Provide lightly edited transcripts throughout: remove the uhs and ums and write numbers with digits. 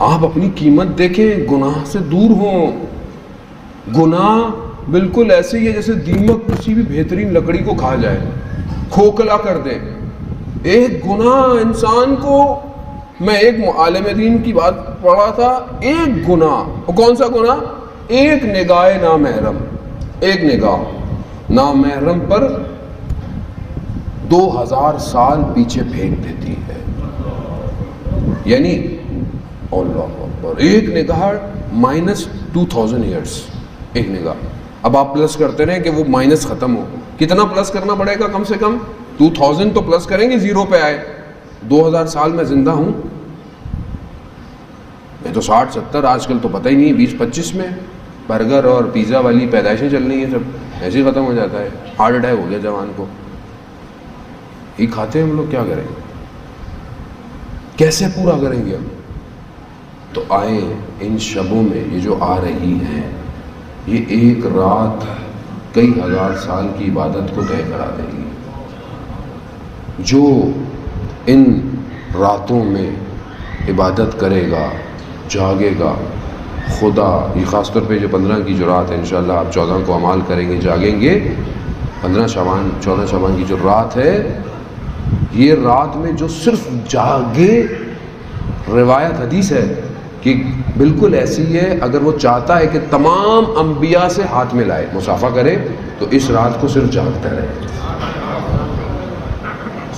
آپ اپنی قیمت دیکھیں، گناہ سے دور ہوں. گناہ بالکل ایسے ہی ہے جیسے دیمک کسی بھی بہترین لکڑی کو کھا جائے، کھوکھلا کر دے. ایک گناہ انسان کو، میں ایک عالم دین کی بات پڑھا تھا، ایک گناہ، وہ کون سا گناہ؟ ایک نگاہ نامحرم، ایک نگاہ نامحرم پر 2000 سال پیچھے پھینک دیتی ہے. یعنی اللہ اکبر، ایک نگاہ -2000 ایئرس، ایک نگاہ. اب آپ پلس کرتے رہیں کہ وہ مائنس ختم ہو. کتنا پلس کرنا پڑے گا؟ کم سے کم 2000 تو پلس کریں گے، زیرو پہ آئے. 2000 سال میں زندہ ہوں میں تو 60-70، آج کل تو پتہ ہی نہیں، 20-25 میں برگر اور پیزا والی پیدائشیں چل رہی ہیں، سب ایسے ہی ختم ہو جاتا ہے. ہارٹ اٹیک ہو گیا جوان کو، یہ کھاتے ہیں ہم لوگ. کیا کریں گے؟ کیسے پورا کریں گے ہم؟ تو آئیں ان شبوں میں یہ جو آ رہی ہیں، یہ ایک رات کئی ہزار سال کی عبادت کو طے کرا دے گی. جو ان راتوں میں عبادت کرے گا، جاگے گا، خدا، یہ خاص طور پہ جو 15 کی جو رات ہے، انشاءاللہ آپ 14 کو اعمال کریں گے، جاگیں گے. 14 شعبان کی جو رات ہے، یہ رات میں جو صرف جاگے، روایت حدیث ہے کہ بالکل ایسی ہے، اگر وہ چاہتا ہے کہ تمام انبیاء سے ہاتھ ملائے، مصافحہ کرے، تو اس رات کو صرف جاگتا رہے.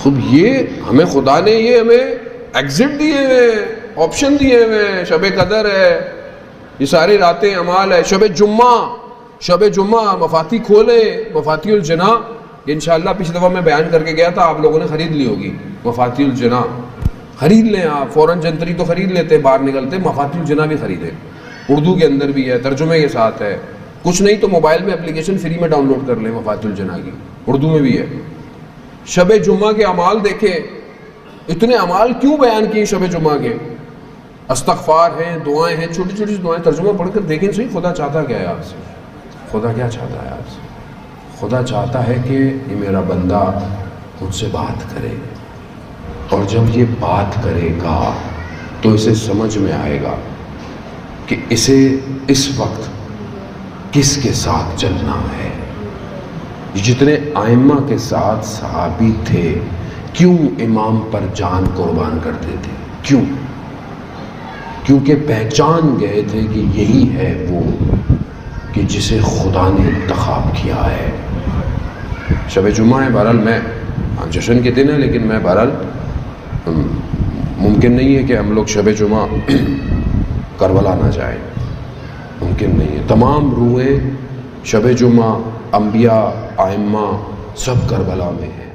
خود یہ ہمیں خدا نے یہ ہمیں ایگزٹ دیے ہوئے، آپشن دیے ہوئے. شب قدر ہے، یہ ساری راتیں اعمال ہے. شب جمعہ مفاتیح کھولے، مفاتیح الجناح، انشاءاللہ پچھلی دفعہ میں بیان کر کے گیا تھا، آپ لوگوں نے خرید لی ہوگی. مفاتیح الجناح خرید لیں آپ، فوراً جنتری تو خرید لیتے باہر نکلتے، مفاتیح الجناح بھی خریدیں. اردو کے اندر بھی ہے، ترجمے کے ساتھ ہے. کچھ نہیں تو موبائل میں اپلیکیشن فری میں ڈاؤن لوڈ کر لیں، مفاتیح الجناح کی اردو میں بھی ہے. شب جمعہ کے اعمال دیکھیں، اتنے اعمال کیوں بیان کیے شب جمعہ کے؟ استغفار ہیں، دعائیں ہیں، چھوٹی چھوٹی دعائیں، ترجمہ پڑھ کر دیکھیں صحیح. خدا چاہتا کیا ہے آپ سے؟ خدا کیا چاہتا ہے آپ سے؟ خدا چاہتا ہے کہ یہ میرا بندہ مجھ سے بات کرے، اور جب یہ بات کرے گا تو اسے سمجھ میں آئے گا کہ اسے اس وقت کس کے ساتھ چلنا ہے. جتنے ائمہ کے ساتھ صحابی تھے، کیوں امام پر جان قربان کرتے تھے؟ کیوں؟ کیونکہ پہچان گئے تھے کہ یہی ہے وہ کہ جسے خدا نے انتخاب کیا ہے. شب جمعہ ہے، بہرحال میں جشن کے دن ہے، لیکن میں بہرحال ممکن نہیں ہے کہ ہم لوگ شب جمعہ کربلا نہ جائیں، ممکن نہیں ہے. تمام روحیں شب جمعہ، انبیاء، ائمہ سب کربلا میں ہیں.